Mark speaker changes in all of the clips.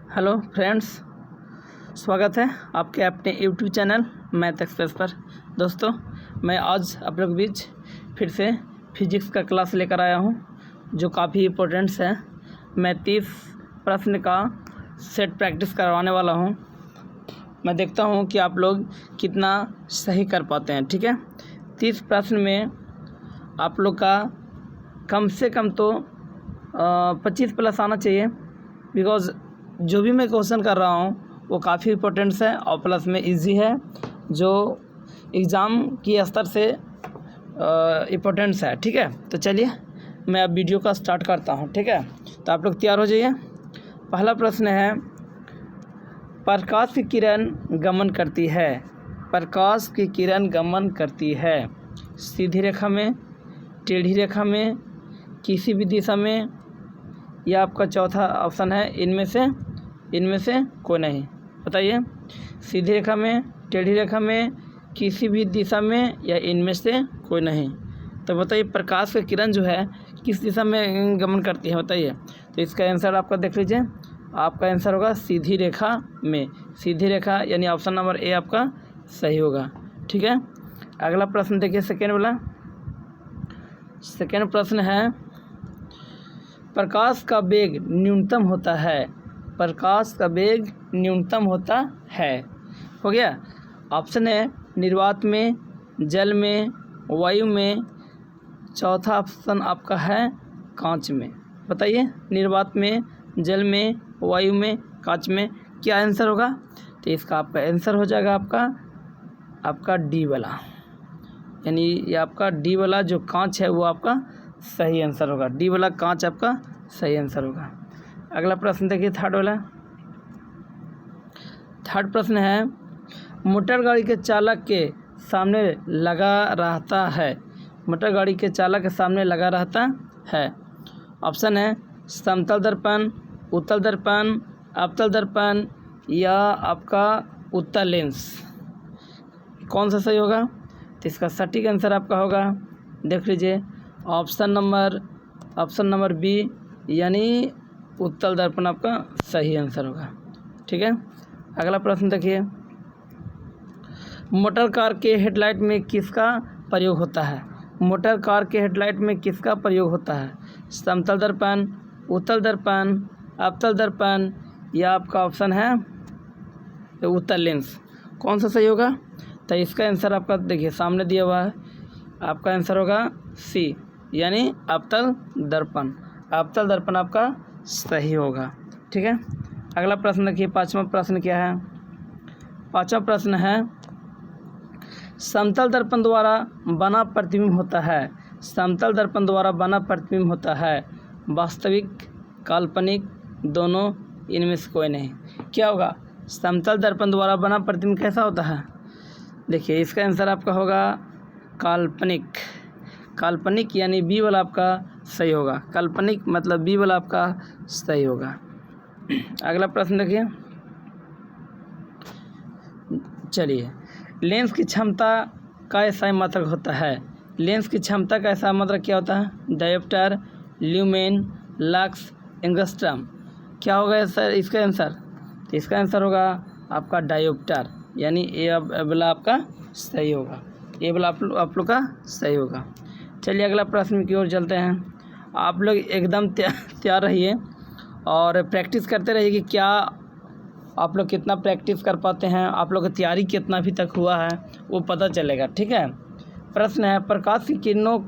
Speaker 1: Hello friends, स्वागत है आपके अपने यूट्यूब चैनल मैथ एक्सप्रेस पर। दोस्तों, मैं आज आप लोग के बीच फिर से फिजिक्स का क्लास लेकर आया हूं, जो काफ़ी इम्पोर्टेंट्स है। मैं 30 प्रश्न का सेट प्रैक्टिस करवाने वाला हूं। मैं देखता हूं कि आप लोग कितना सही कर पाते हैं। ठीक है, 30 प्रश्न में आप लोग का कम से कम तो 25 प्लस आना चाहिए, बिकॉज़ जो भी मैं क्वेश्चन कर रहा हूँ वो काफ़ी इम्पोर्टेंट्स है और प्लस में इजी है, जो एग्ज़ाम की स्तर से इम्पोर्टेंट्स है। ठीक है, तो चलिए मैं अब वीडियो का स्टार्ट करता हूँ। ठीक है, तो आप लोग तैयार हो जाइए। पहला प्रश्न है, प्रकाश की किरण गमन करती है। प्रकाश की किरण गमन करती है सीधी रेखा में, टेढ़ी रेखा में, किसी भी दिशा में, या आपका चौथा ऑप्शन है इनमें से कोई नहीं। बताइए, सीधी रेखा में, टेढ़ी रेखा में, किसी भी दिशा में, या इनमें से कोई नहीं। तो बताइए प्रकाश की किरण जो है किस दिशा में गमन करती है, बताइए। तो इसका आंसर आपका देख लीजिए, आपका आंसर होगा सीधी रेखा में। सीधी रेखा यानी ऑप्शन नंबर ए आपका सही होगा। ठीक है, अगला प्रश्न देखिए, सेकेंड वाला। सेकेंड प्रश्न है, प्रकाश का वेग न्यूनतम होता है। प्रकाश का वेग न्यूनतम होता है, हो गया। ऑप्शन है निर्वात में, जल में, वायु में, चौथा ऑप्शन आपका है कांच में। बताइए, निर्वात में, जल में, वायु में, कांच में, क्या आंसर होगा? तो इसका आपका आंसर हो जाएगा आपका डी वाला, यानी ये आपका डी वाला जो कांच है वो आपका सही आंसर होगा। डी वाला कांच आपका सही आंसर होगा। अगला प्रश्न देखिए, थर्ड वाला। थर्ड प्रश्न है, मोटर गाड़ी के चालक के सामने लगा रहता है। मोटर गाड़ी के चालक के सामने लगा रहता है। ऑप्शन है समतल दर्पण, उत्तल दर्पण, अवतल दर्पण, या आपका उत्तल लेंस। कौन सा सही होगा? तो इसका सटीक आंसर आपका होगा, देख लीजिए, ऑप्शन नंबर बी, यानी उत्तल दर्पण आपका सही आंसर होगा। ठीक है, अगला प्रश्न देखिए, मोटर कार के हेडलाइट में किसका प्रयोग होता है? मोटर कार के हेडलाइट में किसका प्रयोग होता है? समतल दर्पण, उत्तल दर्पण, अवतल दर्पण, या आपका ऑप्शन है उत्तल लेंस। कौन सा सही होगा? तो इसका आंसर आपका देखिए सामने दिया हुआ है, आपका आंसर होगा सी, यानी अवतल दर्पण। अवतल दर्पण आपका सही होगा। ठीक है, अगला प्रश्न देखिए, पांचवा प्रश्न क्या है? पांचवा प्रश्न है, समतल दर्पण द्वारा बना प्रतिबिंब होता है। समतल दर्पण द्वारा बना प्रतिबिंब होता है वास्तविक, काल्पनिक, दोनों, इनमें से कोई नहीं। क्या होगा? समतल दर्पण द्वारा बना प्रतिबिंब कैसा होता है? देखिए, इसका आंसर आपका होगा काल्पनिक। काल्पनिक यानी बी वाला आपका सही होगा। काल्पनिक मतलब बी वाला आपका सही होगा। अगला प्रश्न देखिए, चलिए, लेंस की क्षमता का ऐसा मात्रक होता है। लेंस की क्षमता का ऐसा मात्रक क्या होता है? Dioptre, lumen, lux, angstrom. क्या होगा सर इसका आंसर? तो इसका आंसर होगा आपका डायोप्टर, यानी ए वाला आपका सही होगा। ए वाला आप लोग का सही होगा। चलिए अगला प्रश्न की ओर चलते हैं। आप लोग एकदम तैयार रहिए और प्रैक्टिस करते रहिए कि क्या आप लोग कितना प्रैक्टिस कर पाते हैं, आप लोग की तैयारी कितना अभी तक हुआ है वो पता चलेगा। ठीक है, प्रश्न है, प्रकाश की किरणों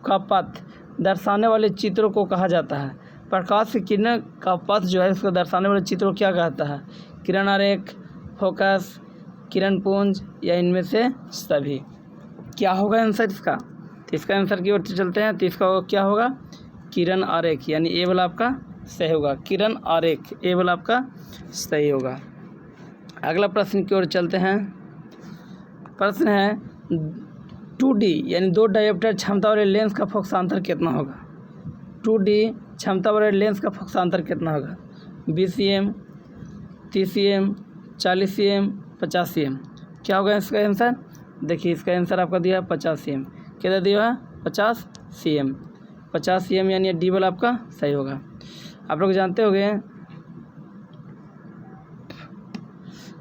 Speaker 1: का पथ दर्शाने वाले चित्रों को कहा जाता है। प्रकाश की किरणों का पथ जो है उसको दर्शाने वाले चित्रों को क्या कहता है? किरण आरेख, फोकस, किरण पुंज, या इनमें से सभी। क्या होगा आंसर इसका? तो इसका आंसर की ओर चलते हैं। तो इसका क्या होगा? किरण आरेख, यानी ए वाला आपका सही होगा। किरण आरेख, ए वाला आपका सही होगा। अगला प्रश्न की ओर चलते हैं। प्रश्न है, 2D यानी 2 डायोप्टर क्षमता वाले लेंस का फोकसांतर कितना होगा? 2D क्षमता वाले लेंस का फोकसांतर कितना होगा? 20 cm, 30 cm, 40 cm, 50 cm। क्या होगा इसका आंसर? देखिए, इसका आंसर आपका दिया 50 cm। कितना दिया है? 50 cm। 50 cm यानी डी वाला आपका सही होगा। आप लोग जानते होंगे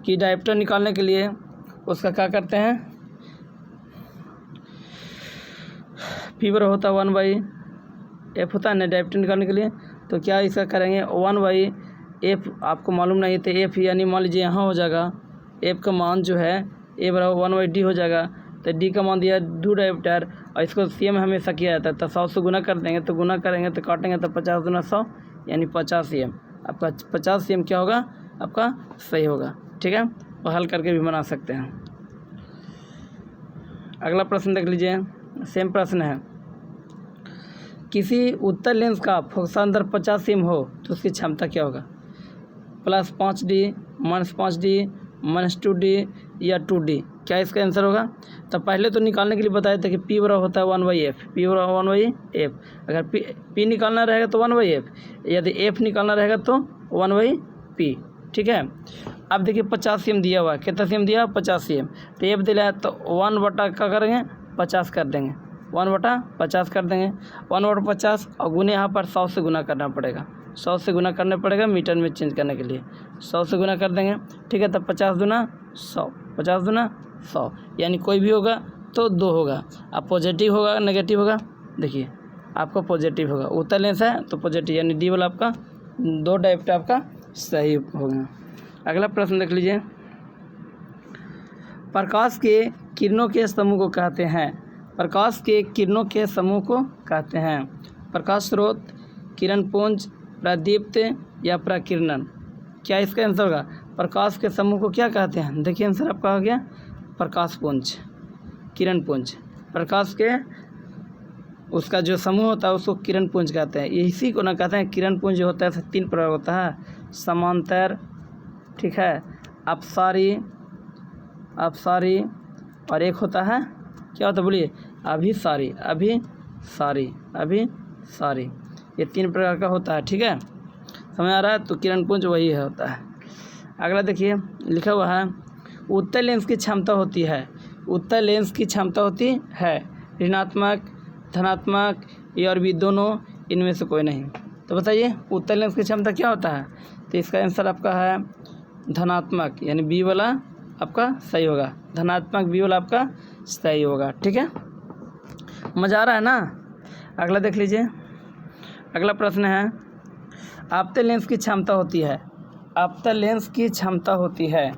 Speaker 1: कि डायप्टर निकालने के लिए उसका क्या करते हैं, पी बराबर होता है 1/f होता है ना डायप्टर निकालने के लिए। तो क्या इसका करेंगे 1/f, आपको मालूम नहीं थे f, यानी मान लीजिए यहाँ हो जाएगा f का मान जो है a बराबर 1/d हो जाएगा। तो d का मान दिया 2 डायप्टर, और इसको cm हमेशा किया जाता है। तो 100 से गुना कर देंगे, तो गुना करेंगे तो काटेंगे तो 50 दूना 100 यानी 50 cm। आपका 50 cm क्या होगा, आपका सही होगा। ठीक है, और हल करके भी बना सकते हैं। अगला प्रश्न देख लीजिए, सेम प्रश्न है। किसी उत्तल लेंस का फोकसांतर 50 cm हो तो उसकी क्षमता क्या होगा, +5D, -5D, -2D या 2D। क्या इसका आंसर होगा। तो पहले तो निकालने के लिए बताया था कि P बराबर होता है 1/f, P बराबर 1/f। अगर P निकालना रहेगा तो 1/f, यदि F निकालना रहेगा तो 1/P। ठीक है, अब देखिए 50 cm दिया हुआ है, कितना cm दिया, 50 cm। तो F दिया है तो 1/, क्या करेंगे, 50 कर देंगे, 1/50 कर देंगे, 1/50 और गुने यहाँ पर 100 से गुना करना पड़ेगा, 100 से गुना करना पड़ेगा मीटर में चेंज करने के लिए, 100 से गुना कर देंगे। ठीक है, तब 50 दूना 100, 50 दूना 100, यानी कोई भी होगा तो 2 होगा। अब पॉजिटिव होगा नेगेटिव होगा, देखिए आपका पॉजिटिव होगा, उत्तल लेंस है तो पॉजिटिव, यानी डी वाला आपका 2 डायप्टर आपका सही होगा। अगला प्रश्न देख लीजिए, प्रकाश के किरणों के समूह को कहते हैं, प्रकाश के किरणों के समूह को कहते हैं, प्रकाश स्रोत, किरण पुंज, प्रदीप्त या प्रकीर्णन। क्या इसका आंसर होगा, प्रकाश के समूह को क्या कहते हैं। देखिए आंसर आपका हो गया प्रकाश पुंज, किरण पुंज। प्रकाश के उसका जो समूह होता है उसको किरण पुंज कहते हैं। इसी को ना कहते हैं किरण पुंज होता है 3 प्रकार होता है, समांतर, ठीक है, अपसारी, अपसारी, और एक होता है क्या होता है बोलिए, अभिसारी, अभिसारी, अभिसारी। ये 3 प्रकार का होता है। ठीक है, समझ आ रहा है। तो किरण पुंज वही है होता है। अगला देखिए लिखा हुआ है, उत्तल लेंस की क्षमता होती है, उत्तल लेंस की क्षमता होती है ऋणात्मक, धनात्मक, ए और बी दोनों, इनमें से कोई नहीं। तो बताइए उत्तल लेंस की क्षमता क्या होता है। तो इसका आंसर आपका है धनात्मक, यानी बी वाला आपका सही होगा, धनात्मक बी वाला आपका सही होगा। ठीक है, मज़ा आ रहा है ना। अगला देख लीजिए, अगला प्रश्न है, आपतन लेंस की क्षमता होती है, आपतन लेंस की क्षमता होती है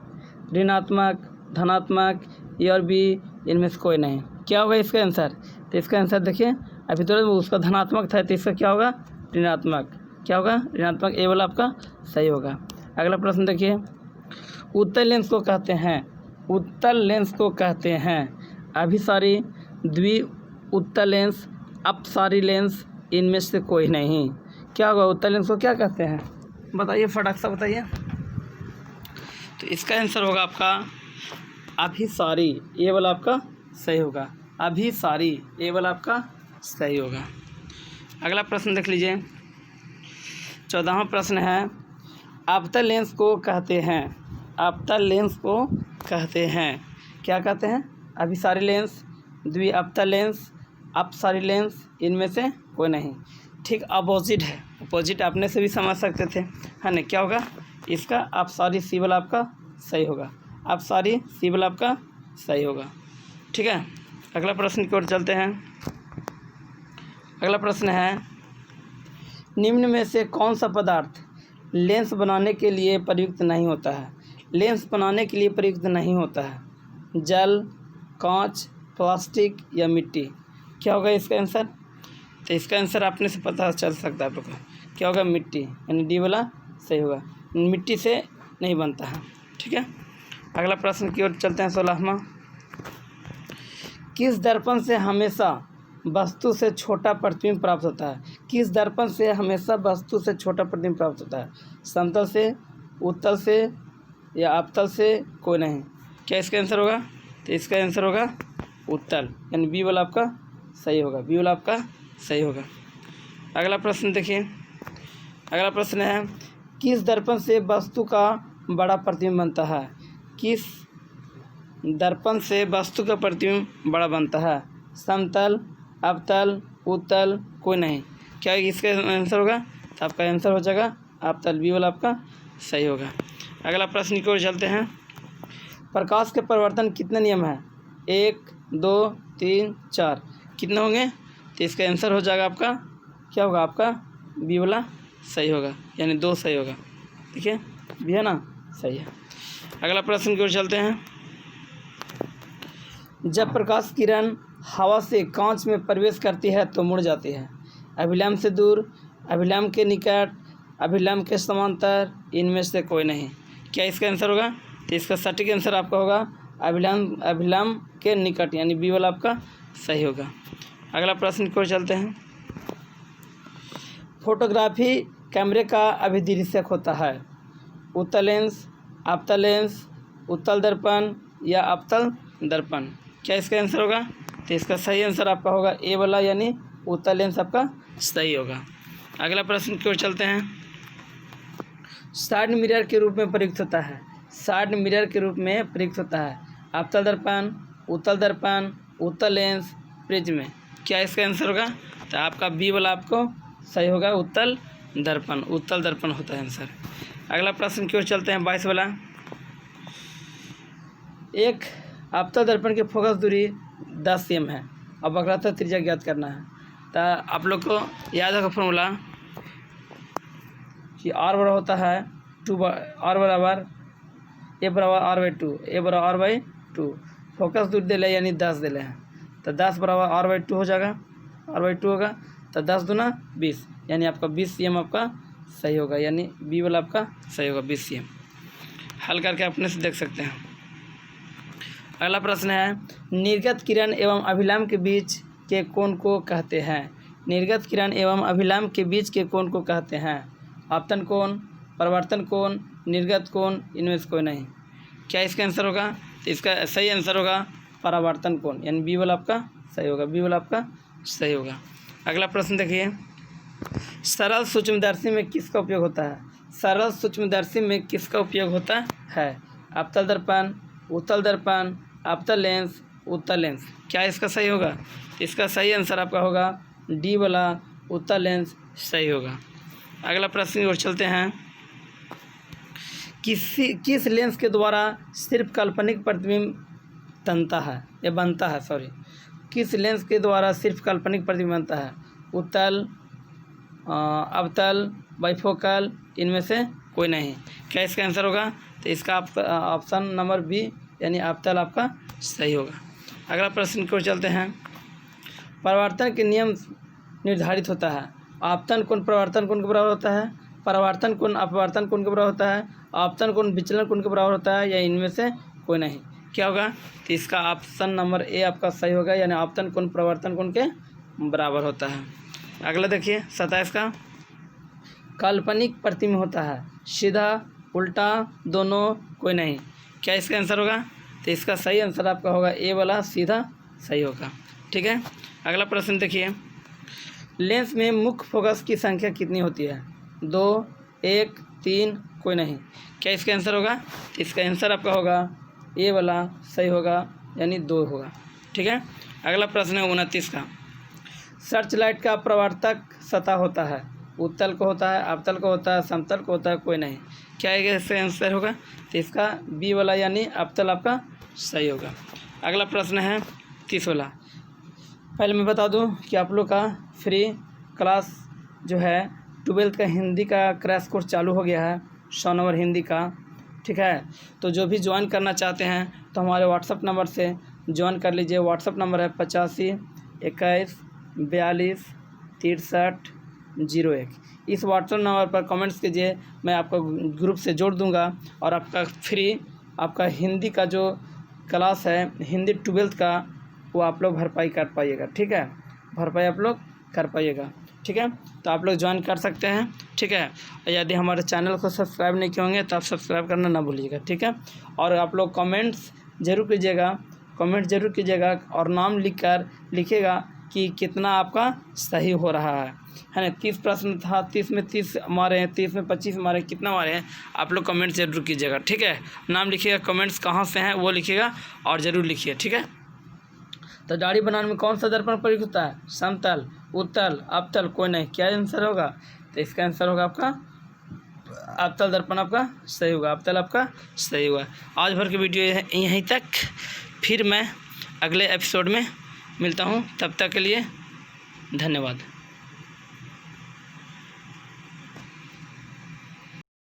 Speaker 1: ऋणात्मक, धनात्मक, ए और बी, इनमें से कोई नहीं। क्या होगा इसका आंसर। तो इसका आंसर देखिए, अभी तो उसका धनात्मक था तो इसका क्या होगा, ऋणात्मक। क्या होगा, ऋणात्मक, ए वाला आपका सही होगा। अगला प्रश्न देखिए, उत्तल लेंस को कहते हैं, उत्तल लेंस को कहते हैं अभिसारी, द्वि उत्तल लेंस, अपसारी लेंस, इनमें से कोई नहीं। क्या होगा, उत्तल लेंस को क्या कहते हैं, बताइए फटाक सा बताइए। तो इसका आंसर होगा आपका अभिसारी, ये वाला आपका सही होगा, अभिसारी, ये वाला आपका सही होगा। अगला प्रश्न देख लीजिए, 14वां प्रश्न है, आपतन लेंस को कहते हैं, आपतन लेंस को कहते हैं, क्या कहते हैं, अभिसारी लेंस, द्वि अपतन लेंस, अपसारी लेंस, इनमें से कोई नहीं। ठीक अपोजिट है, अपोजिट अपने से भी समझ सकते थे, है ना। क्या होगा इसका, अपसारी, सी वाला आपका सही होगा, अपसारी, सी वाला आपका सही होगा। ठीक है, अगला प्रश्न की ओर चलते हैं। अगला प्रश्न है, निम्न में से कौन सा पदार्थ लेंस बनाने के लिए प्रयुक्त नहीं होता है, लेंस बनाने के लिए प्रयुक्त नहीं होता है, जल, कांच, प्लास्टिक या मिट्टी। क्या होगा इसका आंसर। तो इसका आंसर अपने से पता चल सकता है आप लोग को, क्या होगा, मिट्टी, यानी डी वाला सही होगा, मिट्टी से नहीं बनता है। ठीक है, अगला प्रश्न की ओर चलते हैं। 16वां, किस दर्पण से हमेशा वस्तु से छोटा प्रतिबिंब प्राप्त होता है, किस दर्पण से हमेशा वस्तु से छोटा प्रतिबिंब प्राप्त होता है, समतल से, उत्तल से या अपतल से, कोई नहीं। क्या इसका आंसर होगा। तो इसका आंसर होगा उत्तल, यानी बी वाला आपका सही होगा, बी वाला आपका सही होगा। अगला प्रश्न देखिए, अगला प्रश्न है, किस दर्पण से वस्तु का बड़ा प्रतिबिंब बनता है, किस दर्पण से वस्तु का प्रतिबिंब बड़ा बनता है, समतल, अवतल, उत्तल, कोई नहीं। क्या इसका आंसर होगा। तो आपका आंसर हो जाएगा अवतल, बी वाला आपका सही होगा। अगला प्रश्न की ओर चलते हैं। प्रकाश के परिवर्तन कितने नियम हैं? 1 2 3 4 कितने होंगे? तो इसका आंसर हो जाएगा आपका, क्या होगा आपका? बी वाला सही होगा, यानी 2 सही होगा। ठीक है, बी है ना, सही है। अगला प्रश्न की ओर चलते हैं। जब प्रकाश किरण हवा से कांच में प्रवेश करती है तो मुड़ जाती है। अभिलंब से दूर, अभिलंब के निकट, अभिलंब के समांतर, इनमें से कोई नहीं। क्या इसका आंसर होगा? तो इसका सटीक आंसर आपका होगा अभिलंब के निकट, यानी बी वाला आपका सही होगा। अगला प्रश्न की ओर चलते हैं। फोटोग्राफी कैमरे का अभिदृश्यक होता है। उत्तल लेंस, अवतल लेंस, उत्तल दर्पण या अवतल दर्पण। क्या इसका आंसर होगा? तो इसका सही आंसर आपका होगा ए वाला, यानी उत्तल लेंस आपका सही होगा। अगला प्रश्न की ओर चलते हैं। साइड मिरर के रूप में प्रयुक्त होता है। साइड मिरर के रूप में प्रयुक्त होता है। अवतल दर्पण, उत्तल दर्पण, उत्तल लेंस, प्रिज्म। क्या इसका आंसर होगा? तो आपका बी वाला आपको सही होगा, उत्तल दर्पण। उत्तल दर्पण होता है आंसर। अगला प्रश्न की ओर चलते हैं, 22 वाला। एक अवतल दर्पण की फोकस दूरी 10 cm है। अब वक्रता त्रिज्या ज्ञात करना है। तो आप लोग को याद रखो फॉर्मूला कि आर बराबर होता है आर बराबर ए बराबर r/2, ए बराबर r/2। फोकस दूरी दिले यानी 10 दिले हैं, तो 10 बराबर r/2 हो जाएगा, r/2 होगा। तो 10 दूना 20, यानी आपका 20 cm आपका सही होगा, यानी बी वाला आपका सही होगा, 20 cm। हल करके अपने से देख सकते हैं। अगला प्रश्न है, निर्गत किरण एवं अभिलंब के बीच के कोण को कहते हैं। निर्गत किरण एवं अभिलंब के बीच के कोण को कहते हैं। आपतन कोण, परावर्तन कोण, निर्गत कोण, इनमें से कोई नहीं। क्या इसका आंसर होगा? तो इसका सही आंसर होगा परावर्तन कोण, यानी बी वाला आपका सही होगा, बी वाला आपका सही होगा। अगला प्रश्न देखिए, सरल सूक्ष्मदर्शी में किसका उपयोग होता है? सरल सूक्ष्मदर्शी में किसका उपयोग होता है? अवतल दर्पण, उत्तल दर्पण, अवतल लेंस, उत्तल लेंस। क्या इसका सही होगा? इसका सही आंसर आपका होगा डी वाला, उत्तल लेंस सही होगा। अगला प्रश्न की ओर चलते हैं। किस लेंस के द्वारा सिर्फ काल्पनिक प्रतिबिंब बनता है? किस लेंस के द्वारा सिर्फ काल्पनिक प्रतिबिंब बनता है? उत्तल, अवतल, बाइफोकल, इनमें से कोई नहीं। क्या इसका आंसर होगा? तो इसका ऑप्शन नंबर बी, यानी अवतल आपका सही होगा। अगला प्रश्न की ओर चलते हैं। परावर्तन के नियम निर्धारित होता है। आपतन कोण परावर्तन कोण के बराबर होता है, परावर्तन कोण अपवर्तन कोण के बराबर होता है, आपतन कोण विचलन कोण के बराबर होता है, या इनमें से कोई नहीं। क्या होगा? तो इसका ऑप्शन नंबर ए आपका सही होगा, यानी आपतन कोण परावर्तन कोण के बराबर होता है। अगला देखिए 27 का, काल्पनिक प्रतिबिंब होता है। सीधा, उल्टा, दोनों, कोई नहीं। क्या इसका आंसर होगा? तो इसका सही आंसर आपका होगा ए वाला, सीधा सही होगा। ठीक है, अगला प्रश्न देखिए, लेंस में मुख्य फोकस की संख्या कितनी होती है? 2, 1, 3, कोई नहीं। क्या इसका आंसर होगा? तो इसका आंसर आपका होगा ए वाला सही होगा, यानी 2 होगा। ठीक है, अगला प्रश्न है 29 का। सर्च लाइट का प्रवर्तक सतह होता है। उत्तल को होता है, अवतल को होता है, समतल को होता है, कोई नहीं। क्या इसका आंसर होगा? तो इसका बी वाला, यानी अवतल आपका सही होगा। अगला प्रश्न है 30 वाला। पहले मैं बता दूं कि आप लोग का फ्री क्लास जो है 12th का हिंदी का क्रैश कोर्स चालू हो गया है, 100 नंबर हिंदी का। ठीक है, तो जो भी ज्वाइन करना चाहते हैं तो हमारे व्हाट्सअप नंबर से ज्वाइन कर लीजिए। व्हाट्सअप नंबर है 85 21 42 63 01। इस व्हाट्सअप नंबर पर कमेंट्स कीजिए, मैं आपको ग्रुप से जोड़ दूंगा और आपका फ्री आपका हिंदी का जो क्लास है हिंदी 12th का, वो आप लोग भरपाई कर पाइएगा। ठीक है, भरपाई आप लोग कर पाइएगा। ठीक है, तो आप लोग ज्वाइन कर सकते हैं। ठीक है, यदि हमारे चैनल को सब्सक्राइब नहीं किए होंगे तो आप सब्सक्राइब करना ना भूलिएगा। ठीक है, और आप लोग कमेंट्स जरूर कीजिएगा, कमेंट जरूर कीजिएगा और नाम लिखिएगा कि कितना आपका सही हो रहा है ना। 30 प्रश्न था, 30 में 30 मारे हैं, 30 में 25 मारे, कितना मारे हैं आप लोग कमेंट जरूर कीजिएगा। ठीक है, नाम लिखिएगा, कमेंट्स कहाँ से हैं वो लिखिएगा और ज़रूर लिखिए। ठीक है, तो दाढ़ी बनाने में कौन सा दर्पण प्रयुक्त होता है? समतल, उत्तल, अवतल, कोई नहीं। क्या आंसर होगा? तो इसका आंसर होगा आपका अवतल दर्पण आपका सही होगा, अवतल आपका सही होगा। आज भर की वीडियो यहीं तक, फिर मैं अगले एपिसोड में मिलता हूँ, तब तक के लिए धन्यवाद।